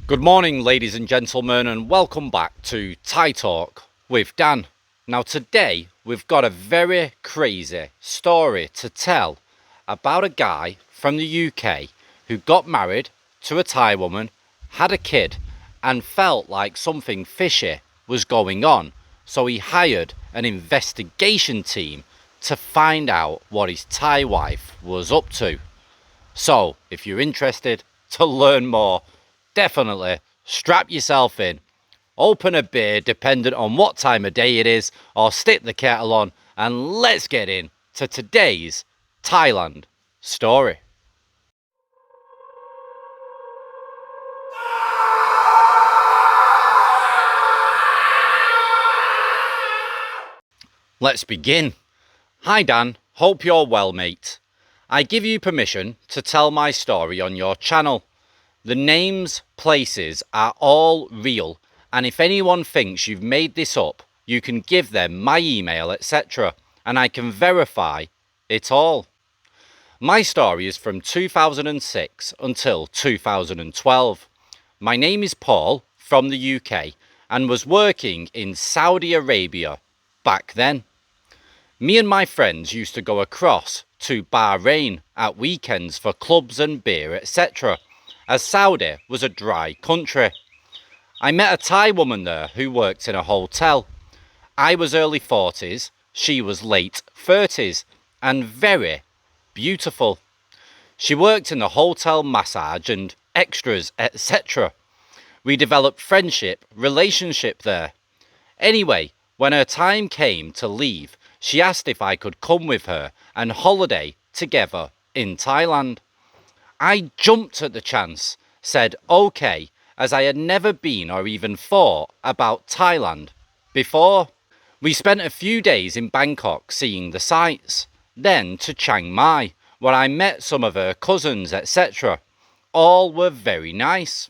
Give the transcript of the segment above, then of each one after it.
Good morning, ladies and gentlemen, and welcome back to Thai Talk with Dan. Now today we've got a very crazy story to tell about a guy from the UK who got married to a Thai woman, had a kid, and felt like something fishy was going on, so he hired an investigation team to find out what his Thai wife was up to. So, if you're interested to learn more, definitely strap yourself in, open a beer dependent on what time of day it is, or stick the kettle on, and let's get into today's Thailand story. Let's begin. Hi Dan, hope you're well, mate. I give you permission to tell my story on your channel. The names, places are all real, and if anyone thinks you've made this up, you can give them my email, etc., and I can verify it all. My story is from 2006 until 2012. My name is Paul from the UK and was working in Saudi Arabia back then. Me and my friends used to go across to Bahrain at weekends for clubs and beer, etc., as Saudi was a dry country. I met a Thai woman there who worked in a hotel. I was early 40s, she was late 30s, and very beautiful. She worked in the hotel massage and extras, etc. We developed friendship, relationship there. Anyway, when her time came to leave, she asked if I could come with her and holiday together in Thailand. I jumped at the chance, said okay, as I had never been or even thought about Thailand before. We spent a few days in Bangkok seeing the sights, then to Chiang Mai, where I met some of her cousins, etc. All were very nice.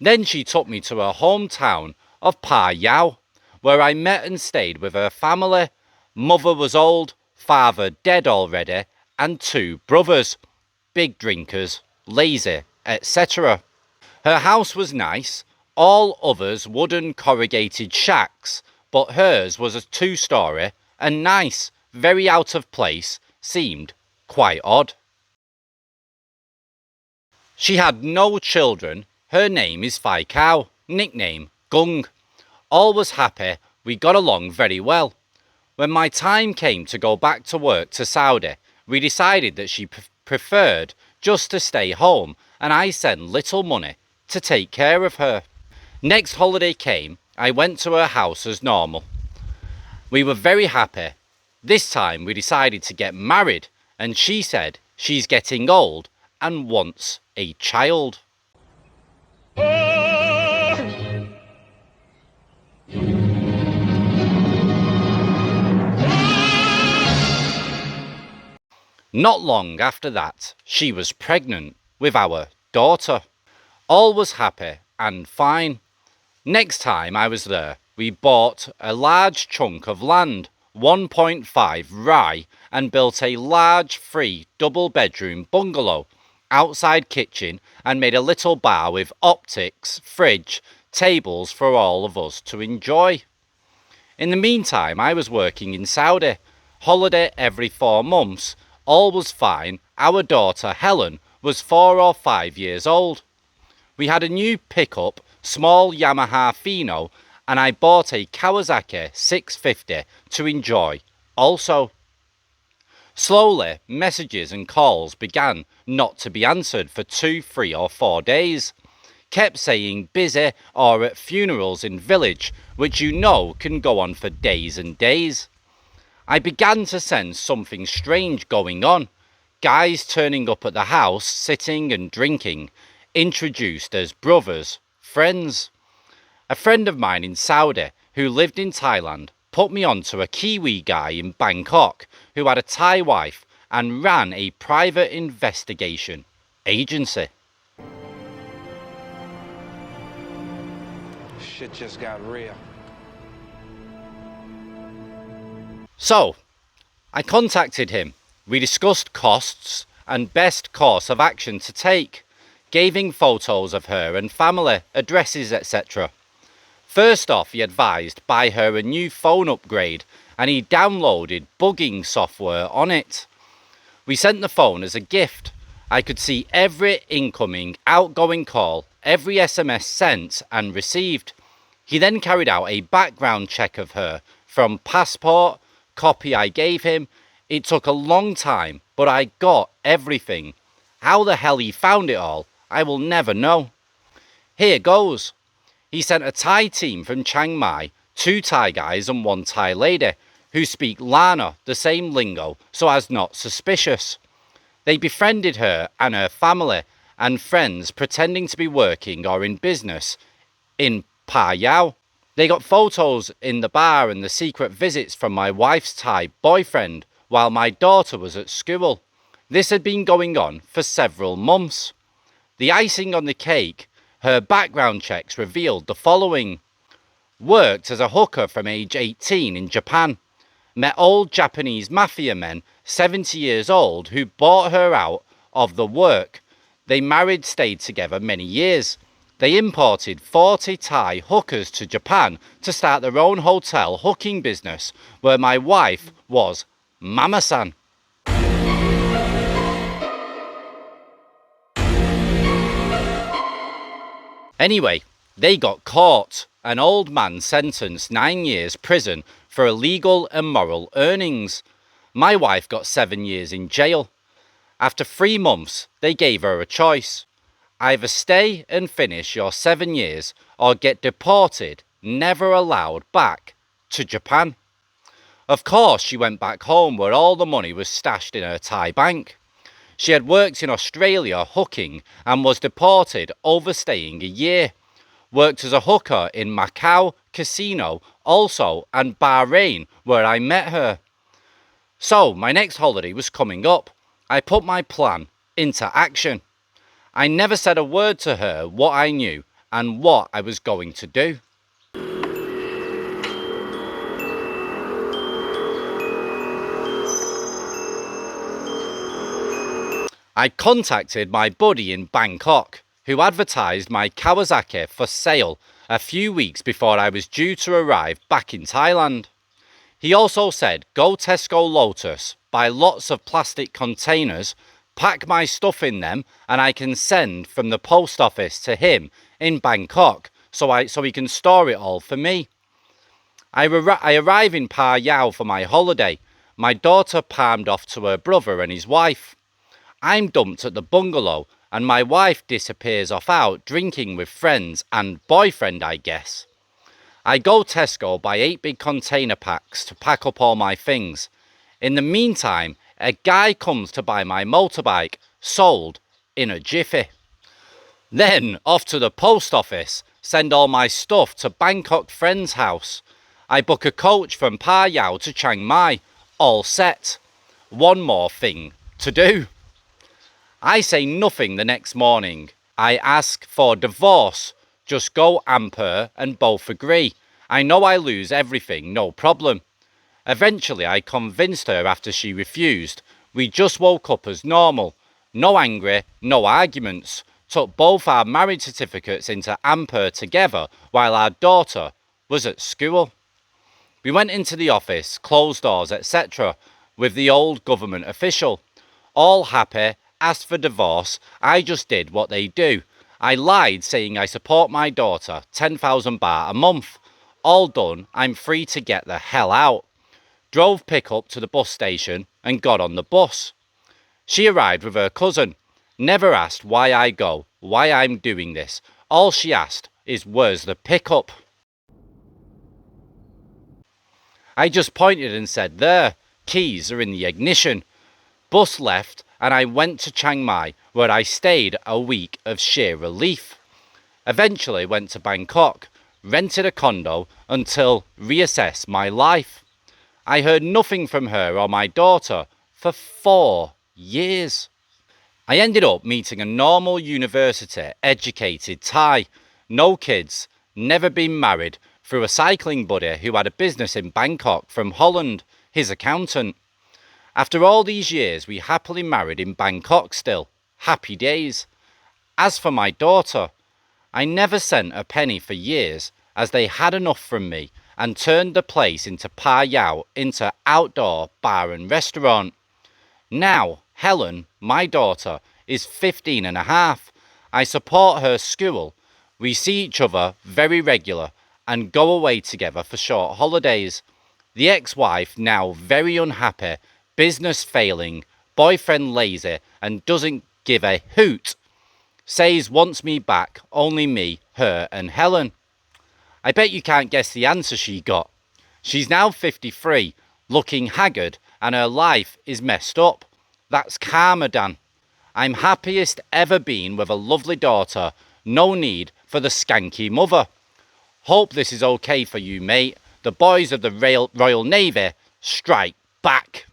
Then she took me to her hometown of Pattaya, where I met and stayed with her family. Mother was old, father dead already, and two brothers, big drinkers, lazy, etc. Her house was nice, all others wooden corrugated shacks, but hers was a two-storey and nice, very out of place, seemed quite odd. She had no children, her name is Phai Khao, nickname Gung. All was happy, we got along very well. When my time came to go back to work to Saudi, we decided that she preferred just to stay home and I sent little money to take care of her. Next holiday came, I went to her house as normal. We were very happy. This time we decided to get married and she said she's getting old and wants a child. Not long after that, she was pregnant with our daughter. All was happy and fine. Next time I was there, we bought a large chunk of land, 1.5 rai, and built a large free double-bedroom bungalow, outside kitchen, and made a little bar with optics, fridge, tables for all of us to enjoy. In the meantime, I was working in Saudi, holiday every 4 months. All was fine. Our daughter Helen was 4 or 5 years old. We had a new pickup, small Yamaha Fino, and I bought a Kawasaki 650 to enjoy also. Slowly, messages and calls began not to be answered for 2, 3 or 4 days. Kept saying busy or at funerals in village, which you know can go on for days and days. I began to sense something strange going on. Guys turning up at the house, sitting and drinking, introduced as brothers, friends. A friend of mine in Saudi who lived in Thailand put me on to a Kiwi guy in Bangkok who had a Thai wife and ran a private investigation agency. Shit just got real. So, I contacted him. We discussed costs and best course of action to take. gave him photos of her and family, addresses, etc. First off, he advised buy her a new phone upgrade, and he downloaded bugging software on it. We sent the phone as a gift. I could see every incoming, outgoing call, every SMS sent and received. He then carried out a background check of her, from passport, copy I gave him. It took a long time, but I got everything. How the hell he found it all, I will never know. Here goes. He sent a Thai team from Chiang Mai, 2 Thai guys and 1 Thai lady, who speak Lana, the same lingo, so as not suspicious. They befriended her and her family and friends, pretending to be working or in business in Pattaya. They got photos in the bar and the secret visits from my wife's Thai boyfriend while my daughter was at school. This had been going on for several months. The icing on the cake, her background checks revealed the following. Worked as a hooker from age 18 in Japan. Met old Japanese mafia men, 70 years old, who bought her out of the work. They married, stayed together many years. They imported 40 Thai hookers to Japan to start their own hotel hooking business, where my wife was Mama-san. Anyway, they got caught. An old man sentenced 9 years prison for illegal and immoral earnings. My wife got 7 years in jail. After 3 months, they gave her a choice. Either stay and finish your 7 years or get deported, never allowed back to Japan. Of course, she went back home where all the money was stashed in her Thai bank. She had worked in Australia hooking and was deported, overstaying a year. Worked as a hooker in Macau casino also, and Bahrain, where I met her. So my next holiday was coming up. I put my plan into action. I never said a word to her what I knew and what I was going to do. I contacted my buddy in Bangkok, who advertised my Kawasaki for sale a few weeks before I was due to arrive back in Thailand. He also said, go Tesco Lotus, buy lots of plastic containers, pack my stuff in them, and I can send from the post office to him in Bangkok so he can store it all for me. I arrive in Pattaya for my holiday. My daughter palmed off to her brother and his wife. I'm dumped at the bungalow, and my wife disappears off out drinking with friends and boyfriend, I guess. I go Tesco, buy 8 big container packs to pack up all my things. In the meantime, a guy comes to buy my motorbike, sold in a jiffy. Then off to the post office, send all my stuff to Bangkok friend's house. I book a coach from Pattaya to Chiang Mai, all set. One more thing to do. I say nothing the next morning. I ask for divorce. Just go Ampere and both agree. I know I lose everything, no problem. Eventually I convinced her after she refused. We just woke up as normal. No angry, no arguments. Took both our marriage certificates into Ampere together while our daughter was at school. We went into the office, closed doors, etc. with the old government official. All happy. Asked for divorce. I just did what they do. I lied saying I support my daughter, 10,000 baht a month. All done, I'm free to get the hell out. Drove pickup to the bus station and got on the bus. She arrived with her cousin. Never asked why I go, why I'm doing this. All she asked is where's the pickup? I just pointed and said there, keys are in the ignition. Bus left and I went to Chiang Mai, where I stayed a week of sheer relief. Eventually went to Bangkok, rented a condo until reassess my life. I heard nothing from her or my daughter for 4 years. I ended up meeting a normal university educated Thai, no kids, never been married, through a cycling buddy who had a business in Bangkok from Holland, his accountant. After all these years, we happily married in Bangkok still. Happy days. As for my daughter, I never sent a penny for years, as they had enough from me and turned the place into Pattaya into outdoor bar and restaurant. Now, Helen, my daughter, is 15 and a half. I support her school. We see each other very regular and go away together for short holidays. The ex-wife now very unhappy, business failing, boyfriend lazy and doesn't give a hoot. Says wants me back, only me, her and Helen. I bet you can't guess the answer she got. She's now 53, looking haggard, and her life is messed up. That's karma, Dan. I'm happiest ever been with a lovely daughter. No need for the skanky mother. Hope this is okay for you, mate. The boys of the Royal Navy strike back.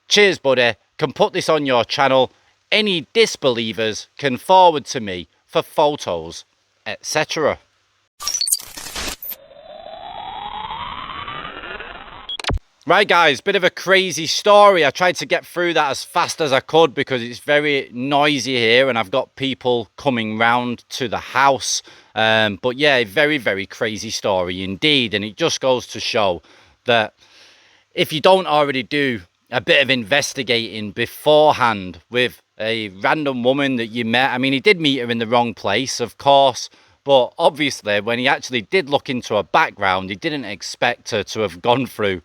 Cheers, buddy. Can put this on your channel. Any disbelievers can forward to me for photos, etc. Right guys, bit of a crazy story. I tried to get through that as fast as I could because it's very noisy here and I've got people coming round to the house. But yeah, very, very crazy story indeed. And it just goes to show that if you don't already do a bit of investigating beforehand with a random woman that you met, I mean, he did meet her in the wrong place, of course, but obviously when he actually did look into her background, he didn't expect her to have gone through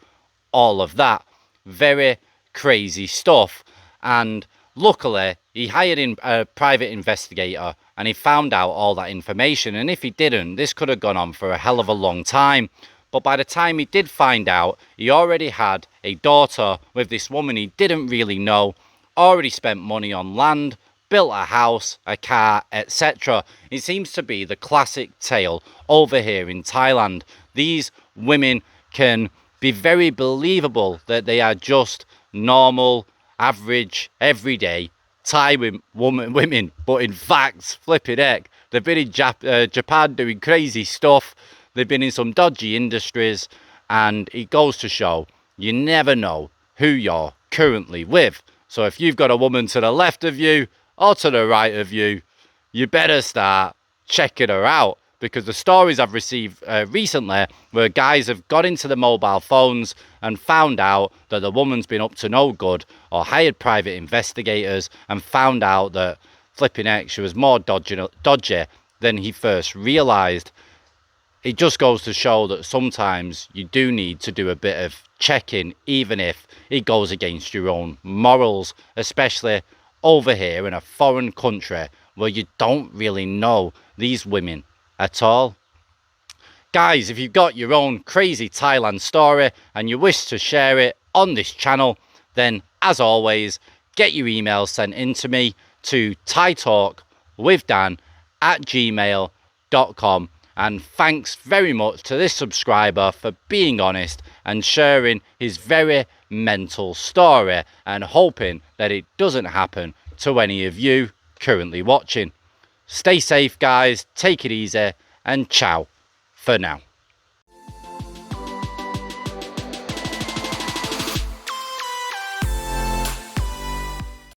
all of that. Very crazy stuff. And luckily he hired in a private investigator and he found out all that information, and if he didn't, this could have gone on for a hell of a long time. But by the time he did find out, he already had a daughter with this woman he didn't really know, already spent money on land, built a house, a car, etc. It seems to be the classic tale over here in Thailand. These women can be very believable that they are just normal, average, everyday Thai women, but in fact, flipping heck, they've been in Japan doing crazy stuff. They've been in some dodgy industries, and it goes to show you never know who you're currently with. So if you've got a woman to the left of you or to the right of you, you better start checking her out, because the stories I've received recently where guys have got into the mobile phones and found out that the woman's been up to no good, or hired private investigators and found out that flipping heck, she was more dodgy than he first realised. It just goes to show that sometimes you do need to do a bit of checking, even if it goes against your own morals, especially over here in a foreign country where you don't really know these women at all. Guys, if you've got your own crazy Thailand story and you wish to share it on this channel, then as always, get your emails sent in to me to thaitalkwithdan@gmail.com. And thanks very much to this subscriber for being honest and sharing his very mental story, and hoping that it doesn't happen to any of you currently watching. Stay safe guys, take it easy, and ciao for now.